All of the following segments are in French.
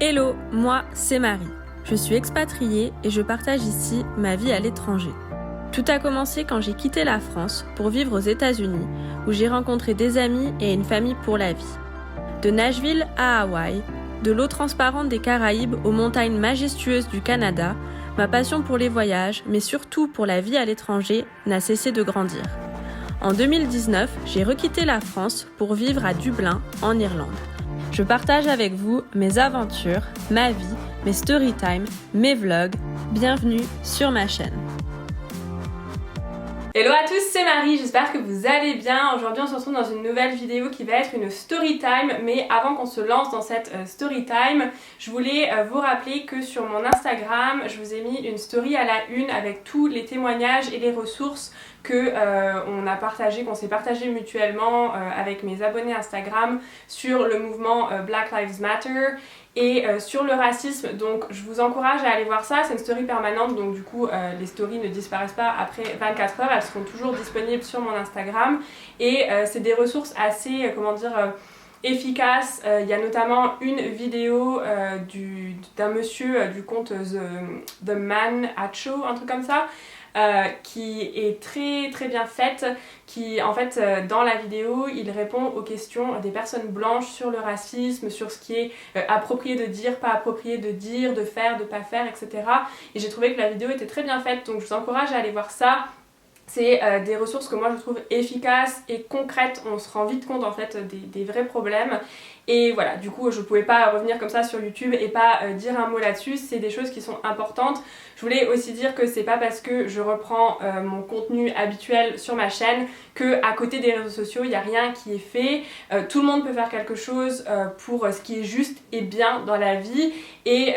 Hello, moi c'est Marie. Je suis expatriée et je partage ici ma vie à l'étranger. Tout a commencé quand j'ai quitté la France pour vivre aux États-Unis, où j'ai rencontré des amis et une famille pour la vie. De Nashville à Hawaï, de l'eau transparente des Caraïbes aux montagnes majestueuses du Canada, ma passion pour les voyages, mais surtout pour la vie à l'étranger, n'a cessé de grandir. En 2019, j'ai requitté la France pour vivre à Dublin, en Irlande. Je partage avec vous mes aventures, ma vie, mes storytime, mes vlogs. Bienvenue sur ma chaîne. Hello à tous, c'est Marie, j'espère que vous allez bien. Aujourd'hui on se retrouve dans une nouvelle vidéo qui va être une story time. Mais avant qu'on se lance dans cette story time, je voulais vous rappeler que sur mon Instagram, je vous ai mis une story à la une avec tous les témoignages et les ressources qu'on s'est partagé mutuellement avec mes abonnés Instagram sur le mouvement Black Lives Matter et sur le racisme. Donc je vous encourage à aller voir ça, c'est une story permanente, donc du coup les stories ne disparaissent pas après 24 heures, elles seront toujours disponibles sur mon Instagram et c'est des ressources assez, efficaces. Il y a notamment une vidéo d'un monsieur du compte The Man at Show, un truc comme ça, qui est très très bien faite, qui en fait dans la vidéo il répond aux questions des personnes blanches sur le racisme, sur ce qui est approprié de dire, pas approprié de dire, de faire, de pas faire, etc. Et j'ai trouvé que la vidéo était très bien faite, donc je vous encourage à aller voir ça. C'est des ressources que moi je trouve efficaces et concrètes, on se rend vite compte en fait des vrais problèmes. Et voilà, du coup je pouvais pas revenir comme ça sur YouTube et pas dire un mot là-dessus, c'est des choses qui sont importantes. Je voulais aussi dire que c'est pas parce que je reprends mon contenu habituel sur ma chaîne que à côté des réseaux sociaux il n'y a rien qui est fait. Tout le monde peut faire quelque chose pour ce qui est juste et bien dans la vie et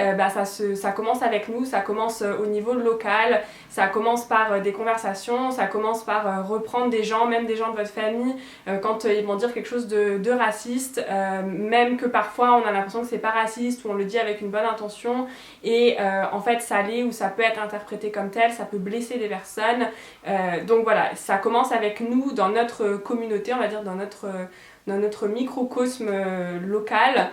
ça commence avec nous, ça commence au niveau local, ça commence par des conversations, ça commence par reprendre des gens, même des gens de votre famille, quand ils vont dire quelque chose de raciste, même que parfois on a l'impression que c'est pas raciste ou on le dit avec une bonne intention et en fait ça l'est ou ça peut être interprété comme tel, ça peut blesser des personnes. Donc voilà, ça commence avec nous, dans notre communauté, on va dire dans notre microcosme local.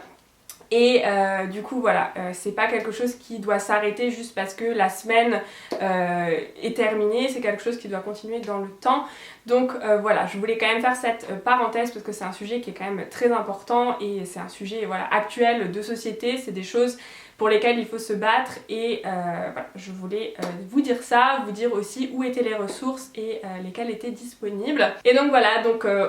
Et du coup voilà, c'est pas quelque chose qui doit s'arrêter juste parce que la semaine est terminée, c'est quelque chose qui doit continuer dans le temps. Donc voilà, je voulais quand même faire cette parenthèse parce que c'est un sujet qui est quand même très important et c'est un sujet actuel de société, c'est des choses pour lesquelles il faut se battre et voilà, je voulais vous dire ça, vous dire aussi où étaient les ressources et lesquelles étaient disponibles. Et donc voilà,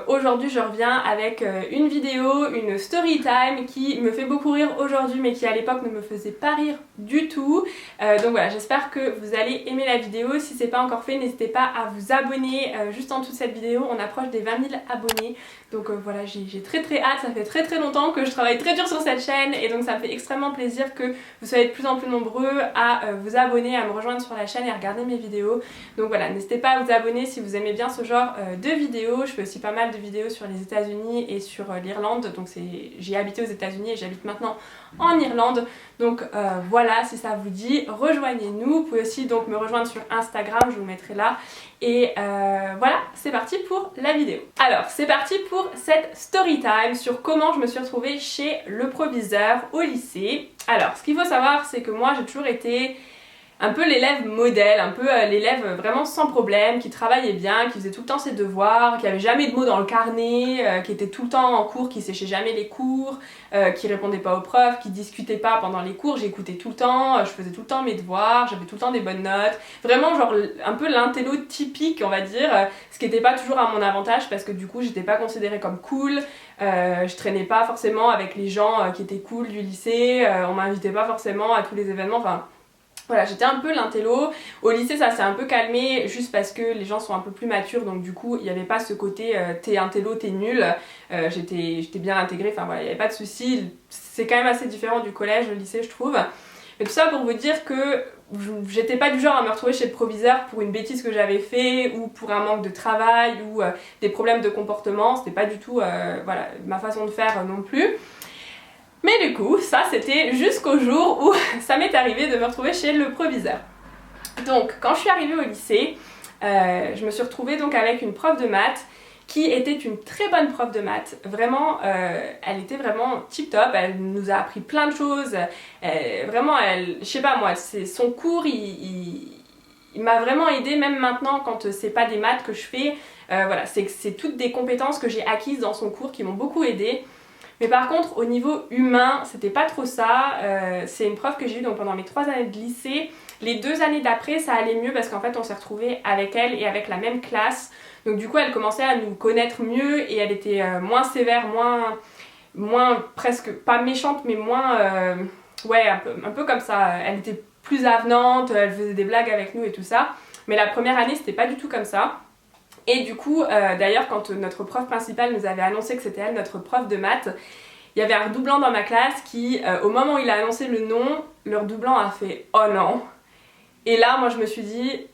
aujourd'hui je reviens avec une vidéo, une story time qui me fait beaucoup rire aujourd'hui mais qui à l'époque ne me faisait pas rire du tout. Donc voilà, j'espère que vous allez aimer la vidéo. Si c'est pas encore fait, n'hésitez pas à vous abonner juste en dessous de cette vidéo. On approche des 20 000 abonnés. Donc voilà, j'ai très très hâte, ça fait très très longtemps que je travaille très dur sur cette chaîne et donc ça me fait extrêmement plaisir que vous soyez de plus en plus nombreux à vous abonner, à me rejoindre sur la chaîne et à regarder mes vidéos. Donc voilà, n'hésitez pas à vous abonner si vous aimez bien ce genre de vidéos. Je fais aussi pas mal de vidéos sur les États-Unis et sur l'Irlande. Donc j'ai habité aux États-Unis et j'habite maintenant en Irlande. Donc voilà, si ça vous dit, rejoignez-nous. Vous pouvez aussi donc me rejoindre sur Instagram, je vous le mettrai là. Et voilà, c'est parti pour la vidéo. Alors, c'est parti pour cette story time sur comment je me suis retrouvée chez le proviseur au lycée. Alors, ce qu'il faut savoir, c'est que moi, j'ai toujours été un peu l'élève modèle, un peu l'élève vraiment sans problème, qui travaillait bien, qui faisait tout le temps ses devoirs, qui avait jamais de mots dans le carnet, qui était tout le temps en cours, qui séchait jamais les cours, qui répondait pas aux profs, qui discutait pas pendant les cours, j'écoutais tout le temps, je faisais tout le temps mes devoirs, j'avais tout le temps des bonnes notes, vraiment genre un peu l'intello typique on va dire, ce qui était pas toujours à mon avantage parce que du coup j'étais pas considérée comme cool, je traînais pas forcément avec les gens qui étaient cool du lycée, on m'invitait pas forcément à tous les événements, enfin voilà, j'étais un peu l'intello. Au lycée ça s'est un peu calmé juste parce que les gens sont un peu plus matures, donc du coup il n'y avait pas ce côté t'es intello, t'es nul. J'étais bien intégrée, enfin voilà, il n'y avait pas de soucis. C'est quand même assez différent du collège, le lycée je trouve. Mais tout ça pour vous dire que j'étais pas du genre à me retrouver chez le proviseur pour une bêtise que j'avais fait ou pour un manque de travail ou des problèmes de comportement. C'était pas du tout voilà, ma façon de faire non plus. Mais du coup, ça c'était jusqu'au jour où ça m'est arrivé de me retrouver chez le proviseur. Donc, quand je suis arrivée au lycée, je me suis retrouvée donc avec une prof de maths qui était une très bonne prof de maths. Vraiment, elle était vraiment tip top, elle nous a appris plein de choses. Vraiment, je sais pas moi, son cours, il m'a vraiment aidée, même maintenant quand c'est pas des maths que je fais. Voilà, c'est toutes des compétences que j'ai acquises dans son cours qui m'ont beaucoup aidée. Mais par contre, au niveau humain, c'était pas trop ça. C'est une prof que j'ai eue donc pendant mes 3 années de lycée. Les 2 années d'après, ça allait mieux parce qu'en fait, on s'est retrouvés avec elle et avec la même classe. Donc du coup, elle commençait à nous connaître mieux et elle était moins sévère, moins presque, pas méchante, mais moins... ouais, un peu comme ça. Elle était plus avenante, elle faisait des blagues avec nous et tout ça. Mais la première année, c'était pas du tout comme ça. Et du coup, d'ailleurs, quand notre prof principale nous avait annoncé que c'était elle, notre prof de maths, il y avait un redoublant dans ma classe qui, au moment où il a annoncé le nom, le redoublant a fait « Oh non !» Et là, moi, je me suis dit...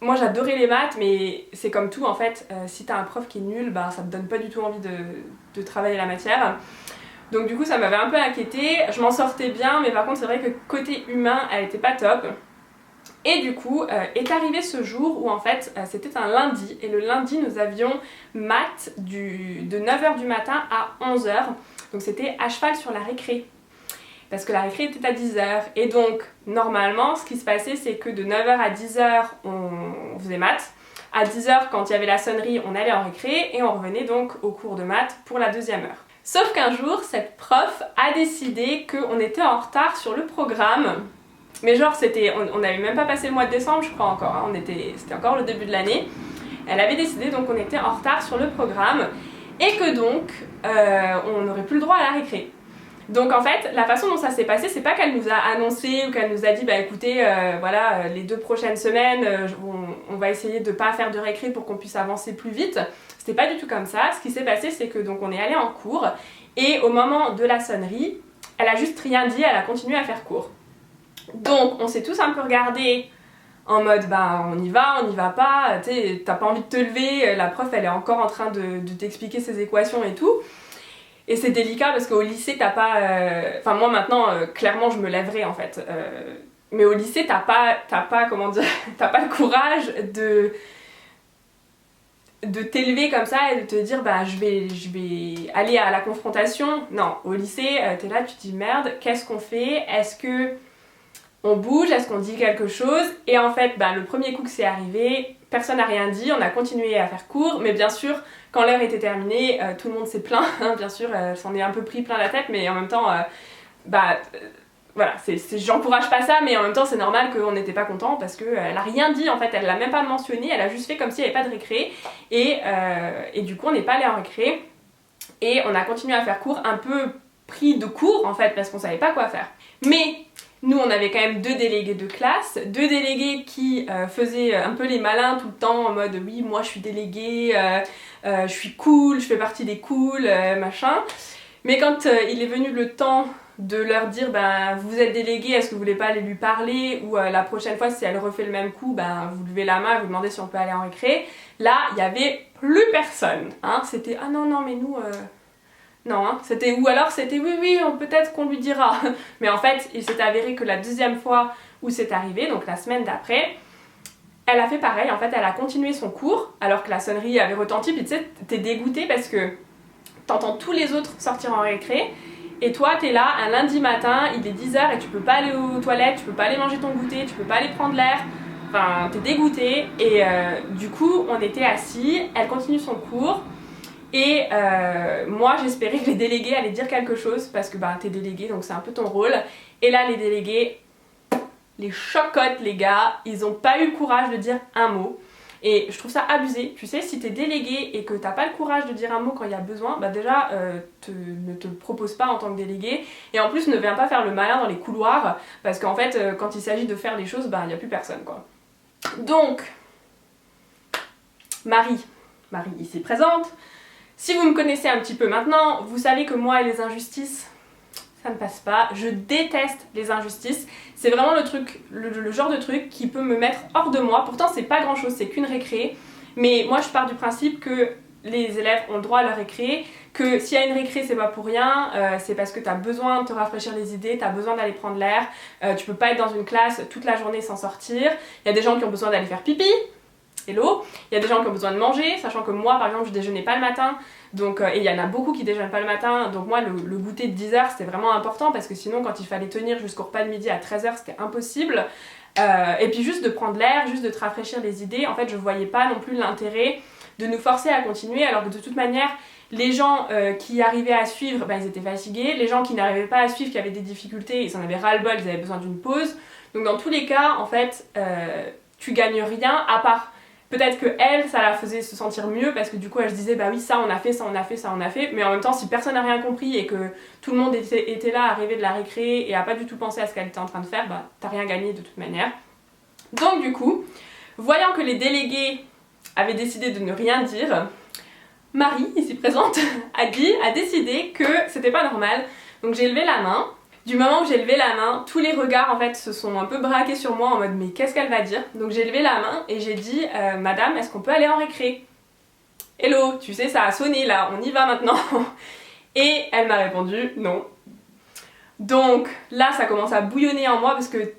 Moi, j'adorais les maths, mais c'est comme tout, en fait. Si t'as un prof qui est nul, bah, ça te donne pas du tout envie de travailler la matière. Donc du coup, ça m'avait un peu inquiétée. Je m'en sortais bien, mais par contre, c'est vrai que côté humain, elle était pas top. Et du coup, est arrivé ce jour où en fait, c'était un lundi. Et le lundi, nous avions maths de 9h du matin à 11h. Donc c'était à cheval sur la récré. Parce que la récré était à 10h. Et donc, normalement, ce qui se passait, c'est que de 9h à 10h, on faisait maths. À 10h, quand il y avait la sonnerie, on allait en récré. Et on revenait donc au cours de maths pour la 2e heure. Sauf qu'un jour, cette prof a décidé qu'on était en retard sur le programme. Mais genre, on n'avait même pas passé le mois de décembre, je crois encore. Hein, c'était encore le début de l'année. Elle avait décidé donc qu'on était en retard sur le programme. Et que donc, on n'aurait plus le droit à la récré. Donc en fait, la façon dont ça s'est passé, c'est pas qu'elle nous a annoncé ou qu'elle nous a dit bah écoutez, voilà, les 2 prochaines semaines, on va essayer de pas faire de récré pour qu'on puisse avancer plus vite. C'était pas du tout comme ça. Ce qui s'est passé, c'est que donc on est allé en cours et au moment de la sonnerie, elle a juste rien dit, elle a continué à faire cours. Donc on s'est tous un peu regardés en mode bah on y va pas, t'as pas envie de te lever, la prof elle est encore en train de t'expliquer ses équations et tout. Et c'est délicat parce qu'au lycée, t'as pas... Enfin, moi maintenant, clairement, je me lèverai en fait. Mais au lycée, t'as pas comment dire, t'as pas le courage de t'élever comme ça et de te dire bah je vais aller à la confrontation. Non, au lycée, t'es là, tu te dis merde, qu'est-ce qu'on fait? Est-ce que on bouge? Est-ce qu'on dit quelque chose? Et en fait, bah, le premier coup que c'est arrivé, personne n'a rien dit, on a continué à faire cours, mais bien sûr, quand l'heure était terminée, tout le monde s'est plaint, hein, bien sûr, s'en est un peu pris plein la tête, mais en même temps, voilà, j'encourage pas ça, mais en même temps, c'est normal qu'on n'était pas content parce qu'elle a rien dit, en fait, elle l'a même pas mentionné, elle a juste fait comme s'il n'y avait pas de récré, et du coup, on n'est pas allé en récré, et on a continué à faire cours, un peu pris de court, en fait, parce qu'on savait pas quoi faire. Mais nous, on avait quand même 2 délégués de classe, 2 délégués qui faisaient un peu les malins tout le temps en mode oui, moi je suis déléguée, je suis cool, je fais partie des cools, machin. Mais quand il est venu le temps de leur dire ben vous êtes délégué, est-ce que vous voulez pas aller lui parler, ou la prochaine fois si elle refait le même coup, ben vous levez la main et vous demandez si on peut aller en récré, là il y avait plus personne. Hein. C'était ah non mais nous... Non, hein, c'était ou alors c'était oui, peut-être qu'on lui dira. Mais en fait, il s'est avéré que la 2e fois où c'est arrivé, donc la semaine d'après, elle a fait pareil. En fait, elle a continué son cours alors que la sonnerie avait retenti. Puis tu sais, t'es dégoûtée parce que t'entends tous les autres sortir en récré. Et toi, t'es là un lundi matin, il est 10h et tu peux pas aller aux toilettes, tu peux pas aller manger ton goûter, tu peux pas aller prendre l'air. Enfin, t'es dégoûtée. Et du coup, on était assis, elle continue son cours. Et moi j'espérais que les délégués allaient dire quelque chose parce que bah t'es délégué donc c'est un peu ton rôle. Et là les délégués, les chocottes les gars, ils ont pas eu le courage de dire un mot. Et je trouve ça abusé. Tu sais, si t'es délégué et que t'as pas le courage de dire un mot quand il y a besoin, bah déjà ne te propose pas en tant que délégué. Et en plus ne viens pas faire le malin dans les couloirs parce qu'en fait quand il s'agit de faire les choses, bah il y a plus personne quoi. Donc Marie ici présente. Si vous me connaissez un petit peu maintenant, vous savez que moi et les injustices, ça ne passe pas. Je déteste les injustices. C'est vraiment le genre de truc qui peut me mettre hors de moi. Pourtant, c'est pas grand chose, c'est qu'une récré. Mais moi, je pars du principe que les élèves ont le droit à leur récré, que s'il y a une récré, c'est pas pour rien, c'est parce que t'as besoin de te rafraîchir les idées, t'as besoin d'aller prendre l'air, tu peux pas être dans une classe toute la journée sans sortir. Il y a des gens qui ont besoin d'aller faire pipi. hello. Il y a des gens qui ont besoin de manger, sachant que moi par exemple je déjeunais pas le matin, donc, et il y en a beaucoup qui déjeunent pas le matin, donc moi le goûter de 10h c'était vraiment important parce que sinon quand il fallait tenir jusqu'au repas de midi à 13h c'était impossible. Et puis juste de prendre l'air, juste de te rafraîchir les idées, en fait je voyais pas non plus l'intérêt de nous forcer à continuer alors que de toute manière les gens qui arrivaient à suivre, ils étaient fatigués, les gens qui n'arrivaient pas à suivre, qui avaient des difficultés, ils en avaient ras-le-bol, ils avaient besoin d'une pause. Donc dans tous les cas, en fait, tu gagnes rien à part peut-être que elle, ça la faisait se sentir mieux parce que du coup elle se disait bah oui ça on a fait, ça on a fait, ça on a fait, mais en même temps si personne n'a rien compris et que tout le monde était là arrivé de la récré et a pas du tout pensé à ce qu'elle était en train de faire, t'as rien gagné de toute manière. Donc du coup, voyant que les délégués avaient décidé de ne rien dire, Marie, ici présente, a décidé que c'était pas normal. Donc j'ai levé la main. Du moment où j'ai levé la main, tous les regards en fait se sont un peu braqués sur moi en mode mais qu'est-ce qu'elle va dire? Donc j'ai levé la main et j'ai dit madame, est-ce qu'on peut aller en récré? Hello, tu sais ça a sonné là, on y va maintenant. Et elle m'a répondu non. Donc là ça commence à bouillonner en moi parce que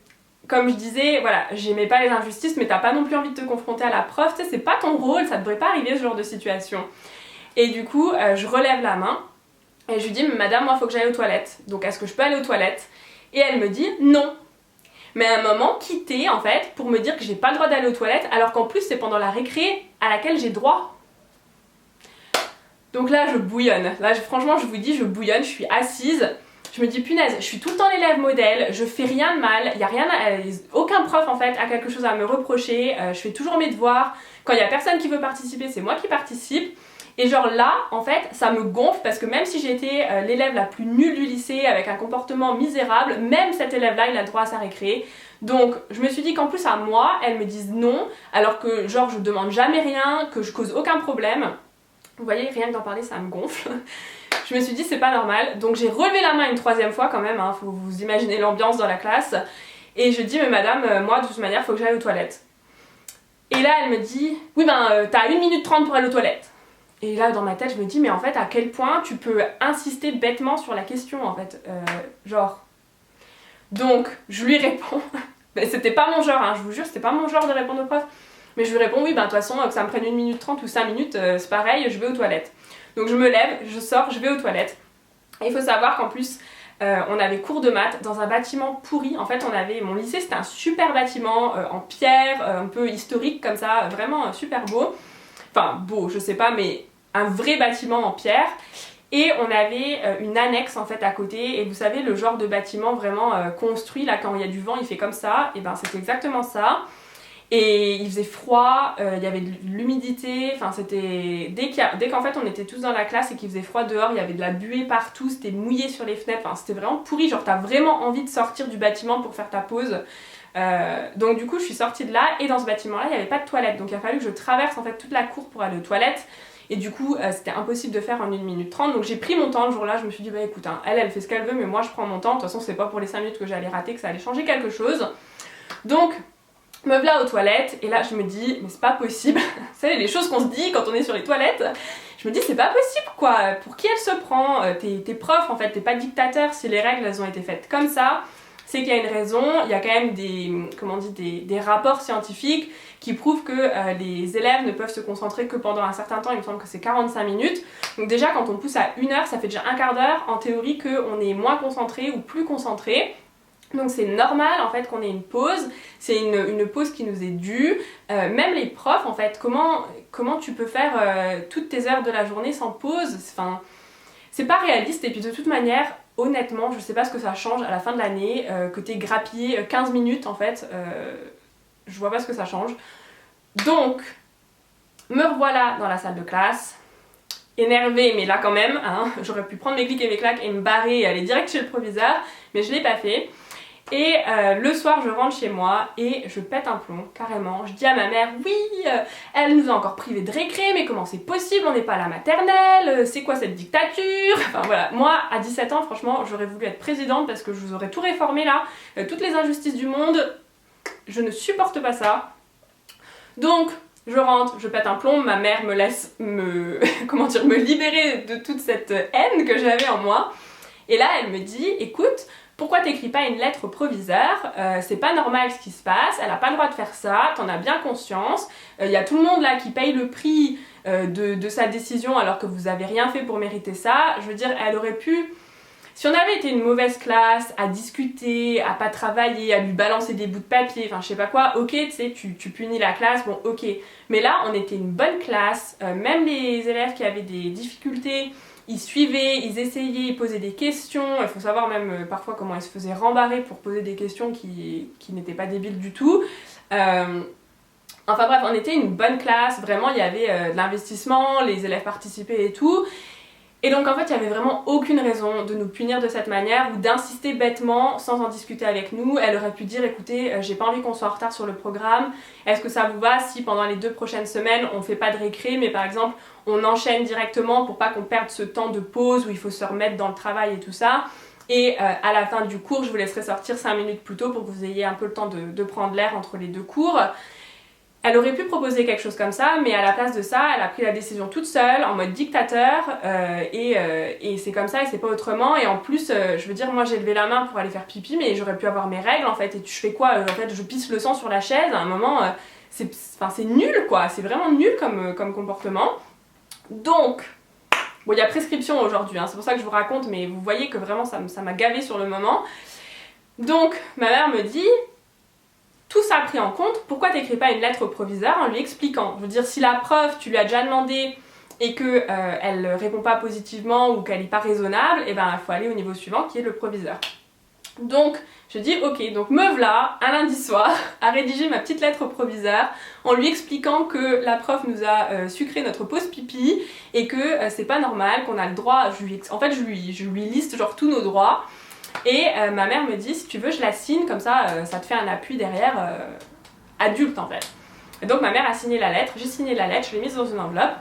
comme je disais, voilà, j'aimais pas les injustices mais t'as pas non plus envie de te confronter à la prof, tu sais c'est pas ton rôle, ça devrait pas arriver ce genre de situation. Et du coup je relève la main et je lui dis mais madame moi faut que j'aille aux toilettes, donc est-ce que je peux aller aux toilettes? Et elle me dit non. Mais à un moment quitté en fait pour me dire que j'ai pas le droit d'aller aux toilettes alors qu'en plus c'est pendant la récré à laquelle j'ai droit. Donc là je bouillonne, là franchement je vous dis je bouillonne, je suis assise. Je me dis punaise, je suis tout le temps l'élève modèle, je fais rien de mal, il y a rien aucun prof en fait a quelque chose à me reprocher, je fais toujours mes devoirs, quand il y a personne qui veut participer, c'est moi qui participe. Et genre là, en fait, ça me gonfle parce que même si j'étais l'élève la plus nulle du lycée avec un comportement misérable, même cet élève-là, il a le droit à sa récré. Donc je me suis dit qu'en plus à moi, elles me disent non, alors que genre je demande jamais rien, que je cause aucun problème. Vous voyez, rien que d'en parler, ça me gonfle. Je me suis dit c'est pas normal, donc j'ai relevé la main une troisième fois quand même, hein, faut vous imaginer l'ambiance dans la classe. Et je dis mais madame, moi de toute manière faut que j'aille aux toilettes. Et là elle me dit oui t'as 1 minute 30 pour aller aux toilettes. Et là dans ma tête je me dis mais en fait à quel point tu peux insister bêtement sur la question en fait, genre. Donc je lui réponds, c'était pas mon genre hein, je vous jure c'était pas mon genre de répondre au prof. Mais je lui réponds oui de toute façon que ça me prenne 1 minute 30 ou 5 minutes c'est pareil, je vais aux toilettes. Donc je me lève, je sors, je vais aux toilettes. Et il faut savoir qu'en plus on avait cours de maths dans un bâtiment pourri. En fait mon lycée c'était un super bâtiment en pierre, un peu historique comme ça, vraiment super beau. Enfin beau je sais pas mais un vrai bâtiment en pierre. Et on avait une annexe en fait à côté et vous savez le genre de bâtiment vraiment construit là quand il y a du vent il fait comme ça. Et c'était exactement ça. Et il faisait froid, il y avait de l'humidité, enfin c'était... Dès qu'en fait on était tous dans la classe et qu'il faisait froid dehors, il y avait de la buée partout, c'était mouillé sur les fenêtres, enfin c'était vraiment pourri, genre t'as vraiment envie de sortir du bâtiment pour faire ta pause. Donc du coup je suis sortie de là et dans ce bâtiment là il n'y avait pas de toilette, donc il a fallu que je traverse en fait toute la cour pour aller aux toilettes. Et du coup c'était impossible de faire en 1 minute 30, donc j'ai pris mon temps le jour là, je me suis dit bah écoute hein, elle fait ce qu'elle veut mais moi je prends mon temps, de toute façon c'est pas pour les 5 minutes que j'allais rater que ça allait changer quelque chose. Donc me voilà aux toilettes et là je me dis mais c'est pas possible, vous savez les choses qu'on se dit quand on est sur les toilettes, je me dis c'est pas possible quoi, pour qui elle se prend, t'es prof en fait, t'es pas dictateur, si les règles elles ont été faites comme ça, c'est qu'il y a une raison, il y a quand même des rapports scientifiques qui prouvent que les élèves ne peuvent se concentrer que pendant un certain temps, il me semble que c'est 45 minutes, donc déjà quand on pousse à 1 heure ça fait déjà un quart d'heure en théorie qu'on est moins concentré ou plus concentré. Donc c'est normal en fait qu'on ait une pause, c'est une pause qui nous est due, même les profs en fait, comment tu peux faire toutes tes heures de la journée sans pause, enfin c'est pas réaliste et puis de toute manière honnêtement je sais pas ce que ça change à la fin de l'année, que t'aies grappillé 15 minutes en fait, je vois pas ce que ça change. Donc me revoilà dans la salle de classe, énervée mais là quand même, hein, j'aurais pu prendre mes clics et mes claques et me barrer et aller direct chez le proviseur, mais je l'ai pas fait. Et le soir je rentre chez moi et je pète un plomb carrément, je dis à ma mère oui elle nous a encore privé de récré mais comment c'est possible, on n'est pas à la maternelle, c'est quoi cette dictature, enfin voilà, moi à 17 ans franchement j'aurais voulu être présidente parce que je vous aurais tout réformé là, toutes les injustices du monde, je ne supporte pas ça. Donc je rentre, je pète un plomb, ma mère me laisse me libérer de toute cette haine que j'avais en moi et là elle me dit écoute pourquoi t'écris pas une lettre au proviseur, c'est pas normal ce qui se passe, elle a pas le droit de faire ça, t'en as bien conscience, y a tout le monde là qui paye le prix de sa décision alors que vous avez rien fait pour mériter ça. Je veux dire, elle aurait pu... Si on avait été une mauvaise classe, à discuter, à pas travailler, à lui balancer des bouts de papier, enfin je sais pas quoi, ok, tu sais, tu punis la classe, bon ok. Mais là, on était une bonne classe, même les élèves qui avaient des difficultés, ils suivaient, ils essayaient, ils posaient des questions. Il faut savoir même parfois comment ils se faisaient rembarrer pour poser des questions qui n'étaient pas débiles du tout. Enfin bref, on était une bonne classe, vraiment il y avait de l'investissement, les élèves participaient et tout. Et donc en fait il n'y avait vraiment aucune raison de nous punir de cette manière ou d'insister bêtement sans en discuter avec nous. Elle aurait pu dire écoutez, j'ai pas envie qu'on soit en retard sur le programme, est-ce que ça vous va si pendant les 2 prochaines semaines on fait pas de récré mais par exemple on enchaîne directement pour pas qu'on perde ce temps de pause où il faut se remettre dans le travail et tout ça. Et à la fin du cours je vous laisserai sortir 5 minutes plus tôt pour que vous ayez un peu le temps de prendre l'air entre les 2 cours. Elle aurait pu proposer quelque chose comme ça, mais à la place de ça, elle a pris la décision toute seule, en mode dictateur, et c'est comme ça et c'est pas autrement. Et en plus, je veux dire, moi j'ai levé la main pour aller faire pipi, mais j'aurais pu avoir mes règles en fait, et je fais quoi en fait, je pisse le sang sur la chaise, à un moment, c'est nul quoi, c'est vraiment nul comme comportement. Donc, bon, il y a prescription aujourd'hui, hein, c'est pour ça que je vous raconte, mais vous voyez que vraiment ça m'a gavé sur le moment. Donc, ma mère me dit... Tout ça pris en compte, pourquoi t'écris pas une lettre au proviseur en lui expliquant? Je veux dire, si la prof, tu lui as déjà demandé et que elle répond pas positivement ou qu'elle est pas raisonnable, et ben il faut aller au niveau suivant qui est le proviseur. Donc je dis ok, donc me voilà un lundi soir à rédiger ma petite lettre au proviseur en lui expliquant que la prof nous a sucré notre pause pipi et que c'est pas normal, qu'on a le droit, je lui liste genre tous nos droits. Et ma mère me dit si tu veux je la signe comme ça ça te fait un appui derrière adulte en fait. Et donc ma mère a signé la lettre, j'ai signé la lettre, je l'ai mise dans une enveloppe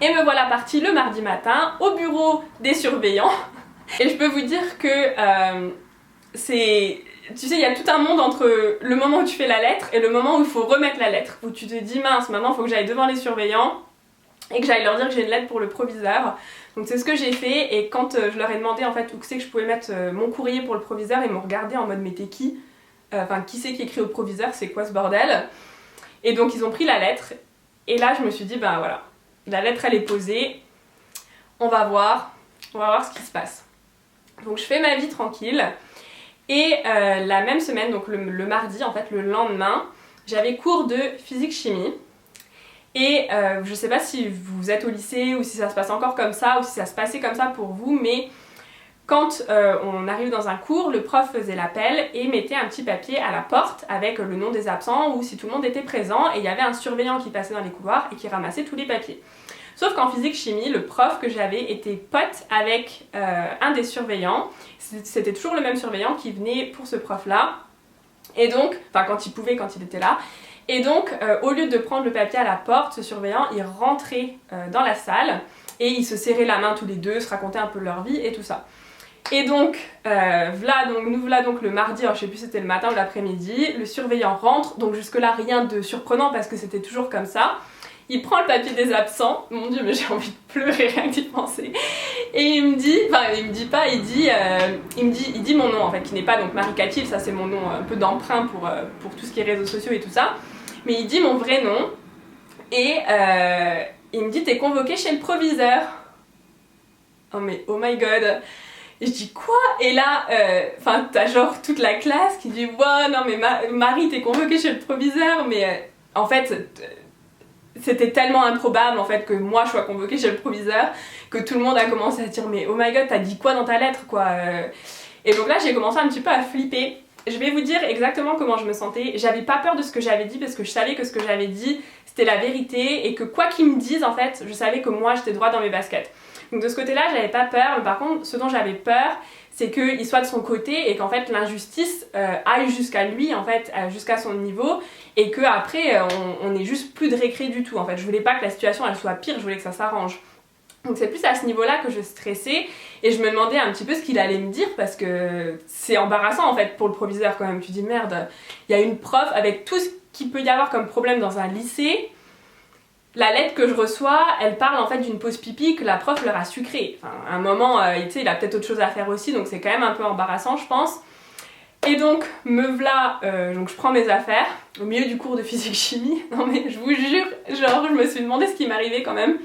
et me voilà partie le mardi matin au bureau des surveillants. Et je peux vous dire que c'est... Tu sais, il y a tout un monde entre le moment où tu fais la lettre et le moment où il faut remettre la lettre, où tu te dis mince maintenant il faut que j'aille devant les surveillants et que j'aille leur dire que j'ai une lettre pour le proviseur. Donc c'est ce que j'ai fait et quand je leur ai demandé en fait où c'est que je pouvais mettre mon courrier pour le proviseur, ils m'ont regardé en mode mais t'es qui? Enfin qui c'est qui écrit au proviseur, c'est quoi ce bordel? Et donc ils ont pris la lettre et là je me suis dit ben voilà, la lettre elle est posée, on va voir ce qui se passe. Donc je fais ma vie tranquille et la même semaine, donc le mardi en fait, le lendemain, j'avais cours de physique-chimie. Et je sais pas si vous êtes au lycée ou si ça se passe encore comme ça ou si ça se passait comme ça pour vous, mais quand on arrive dans un cours, le prof faisait l'appel et mettait un petit papier à la porte avec le nom des absents ou si tout le monde était présent et il y avait un surveillant qui passait dans les couloirs et qui ramassait tous les papiers. Sauf qu'en physique-chimie, le prof que j'avais était pote avec un des surveillants, c'était toujours le même surveillant qui venait pour ce prof-là, et donc, enfin quand il pouvait, quand il était là. Et donc, au lieu de prendre le papier à la porte, ce surveillant, il rentrait dans la salle et ils se serraient la main tous les deux, se racontaient un peu leur vie et tout ça. Et donc, nous voilà donc le mardi, alors je sais plus si c'était le matin ou l'après-midi, le surveillant rentre, donc jusque-là rien de surprenant parce que c'était toujours comme ça. Il prend le papier des absents, mon dieu mais j'ai envie de pleurer rien que d'y penser, et il me dit, enfin il me dit pas, il dit mon nom en fait, qui n'est pas donc Marie Cative, ça c'est mon nom un peu d'emprunt pour tout ce qui est réseaux sociaux et tout ça, mais il dit mon vrai nom, et il me dit t'es convoqué chez le proviseur. Oh mais oh my god. Et je dis quoi? Et là, t'as genre toute la classe qui dit wow non mais Marie t'es convoquée chez le proviseur, mais en fait c'était tellement improbable en fait que moi je sois convoquée chez le proviseur que tout le monde a commencé à dire mais oh my god t'as dit quoi dans ta lettre quoi. Et donc là j'ai commencé un petit peu à flipper. Je vais vous dire exactement comment je me sentais. J'avais pas peur de ce que j'avais dit parce que je savais que ce que j'avais dit c'était la vérité et que quoi qu'ils me disent en fait je savais que moi j'étais droit dans mes baskets. Donc de ce côté là j'avais pas peur, mais par contre ce dont j'avais peur c'est qu'il soit de son côté et qu'en fait l'injustice aille jusqu'à lui en fait, jusqu'à son niveau et qu'après on ait juste plus de récré du tout en fait. Je voulais pas que la situation elle soit pire, je voulais que ça s'arrange. Donc c'est plus à ce niveau-là que je stressais et je me demandais un petit peu ce qu'il allait me dire parce que c'est embarrassant en fait pour le proviseur quand même. Tu dis merde, il y a une prof avec tout ce qu'il peut y avoir comme problème dans un lycée la lettre que je reçois, elle parle en fait d'une pause pipi que la prof leur a sucrée. Enfin, à un moment, tu sais, il a peut-être autre chose à faire aussi, donc c'est quand même un peu embarrassant, je pense. Et donc, me voilà, donc je prends mes affaires, au milieu du cours de physique-chimie. Non mais je vous jure, genre, je me suis demandé ce qui m'arrivait quand même.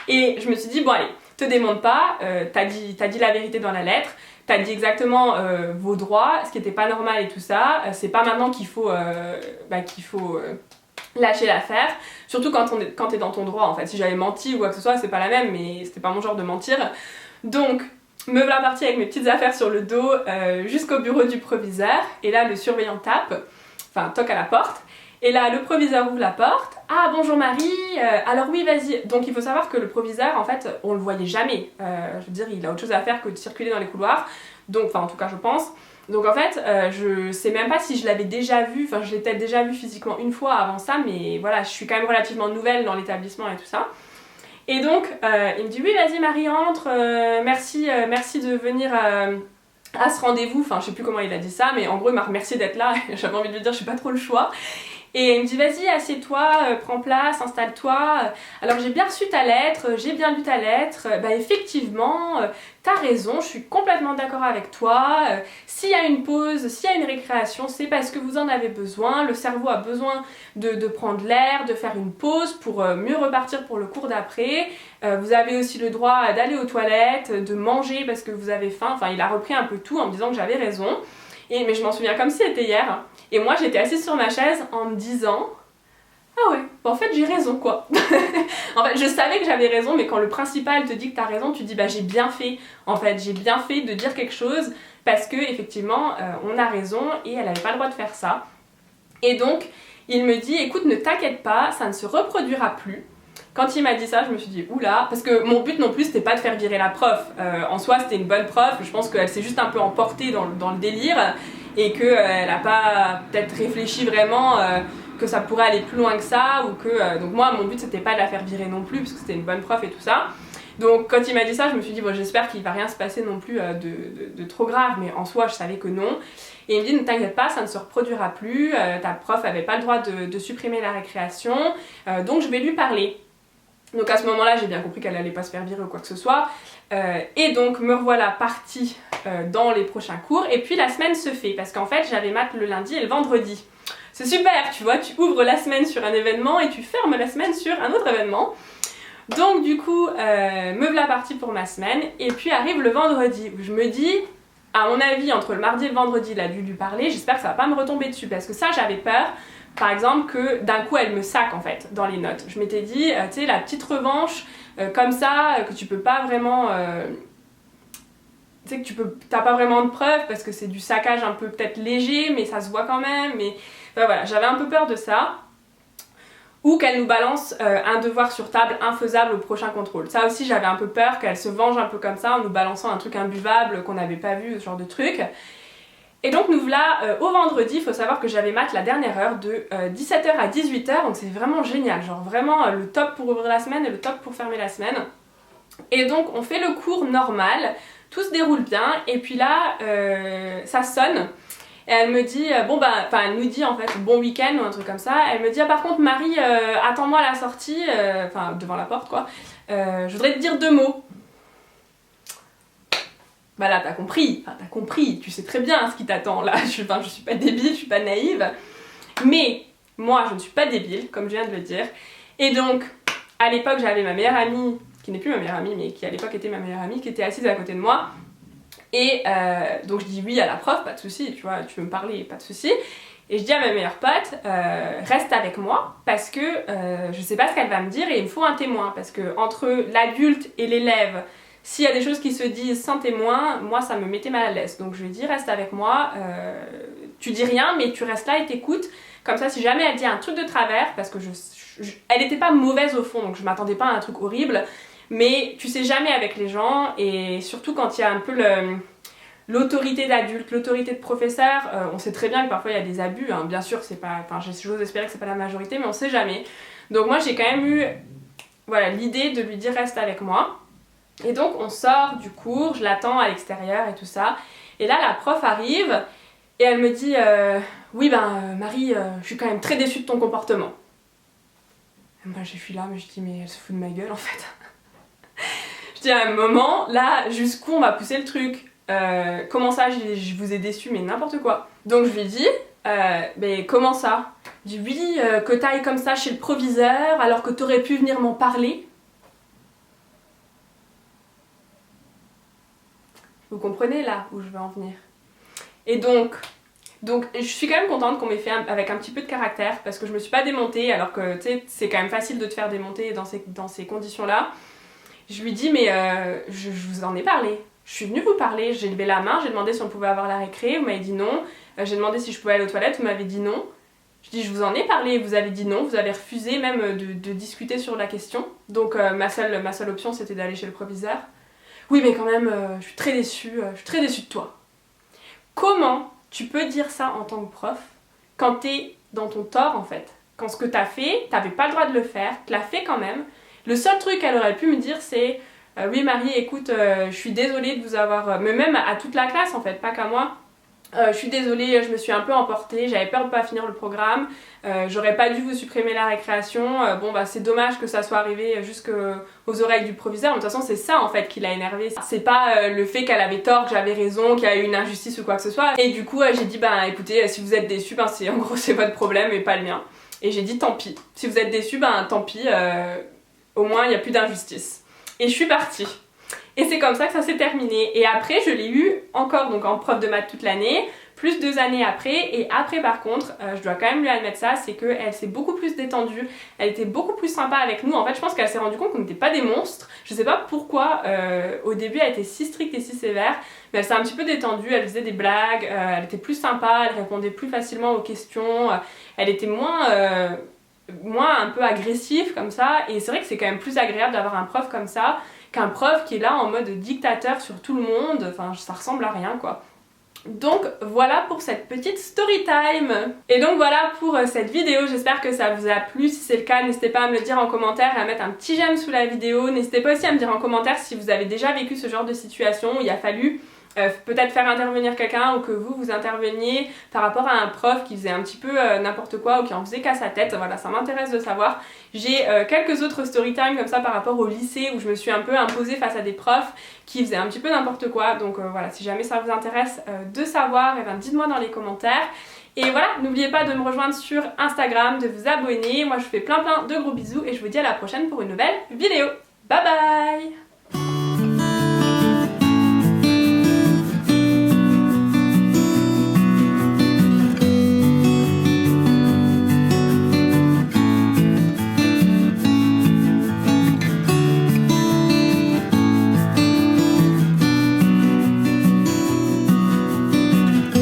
Et je me suis dit, bon allez, te démonte pas, t'as dit la vérité dans la lettre, t'as dit exactement vos droits, ce qui était pas normal et tout ça. C'est pas maintenant qu'il faut, lâcher l'affaire, surtout quand t'es dans ton droit en fait. Si j'avais menti ou quoi que ce soit, c'est pas la même, mais c'était pas mon genre de mentir. Donc, me voilà partie avec mes petites affaires sur le dos jusqu'au bureau du proviseur, et là le surveillant tape, enfin toque à la porte. Et là, le proviseur ouvre la porte. Ah, bonjour Marie, alors oui, vas-y. Donc il faut savoir que le proviseur, en fait, on le voyait jamais. Je veux dire, il a autre chose à faire que de circuler dans les couloirs. Donc, enfin, en tout cas, je pense. Donc en fait, je sais même pas si je l'avais déjà vu. Enfin, je l'ai peut-être déjà vu physiquement une fois avant ça. Mais voilà, je suis quand même relativement nouvelle dans l'établissement et tout ça. Et donc, il me dit, oui, vas-y Marie, entre. Merci de venir... à ce rendez-vous, enfin je sais plus comment il a dit ça, mais en gros il m'a remercié d'être là, j'avais envie de lui dire je suis pas trop le choix. Et il me dit vas-y assieds-toi, prends place, installe-toi. Alors j'ai bien reçu ta lettre, j'ai bien lu ta lettre, bah effectivement, t'as raison, je suis complètement d'accord avec toi. S'il y a une pause, s'il y a une récréation, c'est parce que vous en avez besoin, le cerveau a besoin de prendre l'air, de faire une pause pour mieux repartir pour le cours d'après. Vous avez aussi le droit d'aller aux toilettes, de manger parce que vous avez faim. Enfin il a repris un peu tout en me disant que j'avais raison. Mais je m'en souviens comme si c'était hier. Et moi j'étais assise sur ma chaise en me disant ah ouais, bah en fait j'ai raison quoi. En fait je savais que j'avais raison, mais quand le principal te dit que t'as raison, tu dis bah j'ai bien fait. En fait j'ai bien fait de dire quelque chose parce que effectivement on a raison et elle avait pas le droit de faire ça. Et donc il me dit écoute ne t'inquiète pas, ça ne se reproduira plus. Quand il m'a dit ça, je me suis dit oula, parce que mon but non plus c'était pas de faire virer la prof. En soi c'était une bonne prof, je pense qu'elle s'est juste un peu emportée dans le délire et qu'elle a pas peut-être réfléchi vraiment que ça pourrait aller plus loin que ça ou que... donc moi mon but c'était pas de la faire virer non plus parce que c'était une bonne prof et tout ça. Donc quand il m'a dit ça, je me suis dit bon j'espère qu'il va rien se passer non plus de trop grave, mais en soi je savais que non. Et il me dit ne t'inquiète pas, ça ne se reproduira plus, ta prof avait pas le droit de supprimer la récréation, donc je vais lui parler. Donc à ce moment-là, j'ai bien compris qu'elle allait pas se faire virer ou quoi que ce soit. Et donc me revoilà partie dans les prochains cours. Et puis la semaine se fait, parce qu'en fait j'avais maths le lundi et le vendredi. C'est super, tu vois, tu ouvres la semaine sur un événement et tu fermes la semaine sur un autre événement. Donc du coup, me voilà partie pour ma semaine. Et puis arrive le vendredi, où je me dis, à mon avis, entre le mardi et le vendredi, il a dû lui parler. J'espère que ça va pas me retomber dessus, parce que ça j'avais peur. Par exemple que d'un coup elle me sac en fait dans les notes. Je m'étais dit, tu sais la petite revanche comme ça que tu peux pas vraiment... tu sais que t'as pas vraiment de preuves parce que c'est du saccage un peu peut-être léger mais ça se voit quand même. Mais enfin, voilà, j'avais un peu peur de ça. Ou qu'elle nous balance un devoir sur table infaisable au prochain contrôle. Ça aussi j'avais un peu peur qu'elle se venge un peu comme ça en nous balançant un truc imbuvable qu'on n'avait pas vu, ce genre de truc. Et donc nous voilà au vendredi, il faut savoir que j'avais maths la dernière heure de 17h à 18h, donc c'est vraiment génial, genre vraiment le top pour ouvrir la semaine et le top pour fermer la semaine. Et donc on fait le cours normal, tout se déroule bien, et puis là ça sonne, et elle me dit, elle nous dit en fait bon week-end ou un truc comme ça, elle me dit ah par contre Marie, attends-moi à la sortie, enfin devant la porte quoi, je voudrais te dire 2 mots. Bah là t'as compris, tu sais très bien ce qui t'attend là, je suis pas débile, je suis pas naïve, mais moi je ne suis pas débile, comme je viens de le dire, et donc à l'époque j'avais ma meilleure amie, qui n'est plus ma meilleure amie, mais qui à l'époque était ma meilleure amie, qui était assise à côté de moi, et donc je dis oui à la prof, pas de souci, tu vois, tu veux me parler, pas de souci, et je dis à ma meilleure pote, reste avec moi, parce que je sais pas ce qu'elle va me dire, et il me faut un témoin, parce que entre l'adulte et l'élève, s'il y a des choses qui se disent sans témoin, moi ça me mettait mal à l'aise. Donc je lui ai dit reste avec moi, tu dis rien mais tu restes là et t'écoutes. Comme ça si jamais elle dit un truc de travers, parce que elle était pas mauvaise au fond donc je m'attendais pas à un truc horrible. Mais tu sais jamais avec les gens et surtout quand il y a un peu l'autorité d'adulte, l'autorité de professeur, on sait très bien que parfois il y a des abus. Hein. Bien sûr c'est pas, j'ose espérer que c'est pas la majorité mais on sait jamais. Donc moi j'ai quand même eu l'idée de lui dire reste avec moi. Et donc on sort du cours, je l'attends à l'extérieur et tout ça. Et là la prof arrive et elle me dit oui Marie, je suis quand même très déçue de ton comportement. Moi j'ai fui là, mais je dis mais elle se fout de ma gueule en fait. Je dis à un moment, là, jusqu'où on va pousser le truc? Comment ça, je vous ai déçu, mais n'importe quoi. Donc je lui dis, mais comment ça? Je dis oui, que t'ailles comme ça chez le proviseur alors que t'aurais pu venir m'en parler. Vous comprenez là où je veux en venir? Et donc je suis quand même contente qu'on m'ait fait avec un petit peu de caractère parce que je me suis pas démontée alors que tu sais c'est quand même facile de te faire démonter dans ces conditions là. Je lui dis mais je vous en ai parlé. Je suis venue vous parler, j'ai levé la main, j'ai demandé si on pouvait avoir la récré, vous m'avez dit non. J'ai demandé si je pouvais aller aux toilettes, vous m'avez dit non. Je dis je vous en ai parlé, vous avez dit non, vous avez refusé même de discuter sur la question. Donc ma seule option c'était d'aller chez le proviseur. Oui mais quand même je suis très déçue de toi. Comment tu peux dire ça en tant que prof quand t'es dans ton tort en fait? Quand ce que t'as fait, t'avais pas le droit de le faire, tu l'as fait quand même. Le seul truc qu'elle aurait pu me dire c'est oui Marie écoute je suis désolée de vous avoir... mais même à toute la classe en fait, pas qu'à moi. Je suis désolée, je me suis un peu emportée, j'avais peur de pas finir le programme, j'aurais pas dû vous supprimer la récréation, bon bah c'est dommage que ça soit arrivé jusqu'aux oreilles du proviseur, mais de toute façon c'est ça en fait qui l'a énervé, c'est pas le fait qu'elle avait tort, que j'avais raison, qu'il y a eu une injustice ou quoi que ce soit, et du coup j'ai dit bah écoutez si vous êtes déçus, ben c'est en gros c'est votre problème et pas le mien, et j'ai dit tant pis, si vous êtes déçus ben tant pis, au moins il n'y a plus d'injustice, et je suis partie. Et c'est comme ça que ça s'est terminé. Et après, je l'ai eu encore donc en prof de maths toute l'année, plus 2 années après. Et après, par contre, je dois quand même lui admettre ça, c'est qu'elle s'est beaucoup plus détendue. Elle était beaucoup plus sympa avec nous. En fait, je pense qu'elle s'est rendue compte qu'on n'était pas des monstres. Je sais pas pourquoi, au début, elle était si stricte et si sévère. Mais elle s'est un petit peu détendue, elle faisait des blagues, elle était plus sympa, elle répondait plus facilement aux questions. Elle était moins un peu agressive comme ça. Et c'est vrai que c'est quand même plus agréable d'avoir un prof comme ça qu'un prof qui est là en mode dictateur sur tout le monde, enfin ça ressemble à rien quoi. Donc voilà pour cette petite story time. Et donc voilà pour cette vidéo, j'espère que ça vous a plu. Si c'est le cas, n'hésitez pas à me le dire en commentaire et à mettre un petit j'aime sous la vidéo. N'hésitez pas aussi à me dire en commentaire si vous avez déjà vécu ce genre de situation où il a fallu peut-être faire intervenir quelqu'un ou que vous interveniez par rapport à un prof qui faisait un petit peu n'importe quoi ou qui en faisait qu'à sa tête. Voilà, ça m'intéresse de savoir. J'ai quelques autres story time comme ça par rapport au lycée où je me suis un peu imposée face à des profs qui faisaient un petit peu n'importe quoi. Donc voilà, si jamais ça vous intéresse de savoir, et ben dites-moi dans les commentaires. Et voilà, n'oubliez pas de me rejoindre sur Instagram, de vous abonner. Moi je vous fais plein de gros bisous et je vous dis à la prochaine pour une nouvelle vidéo. Bye bye!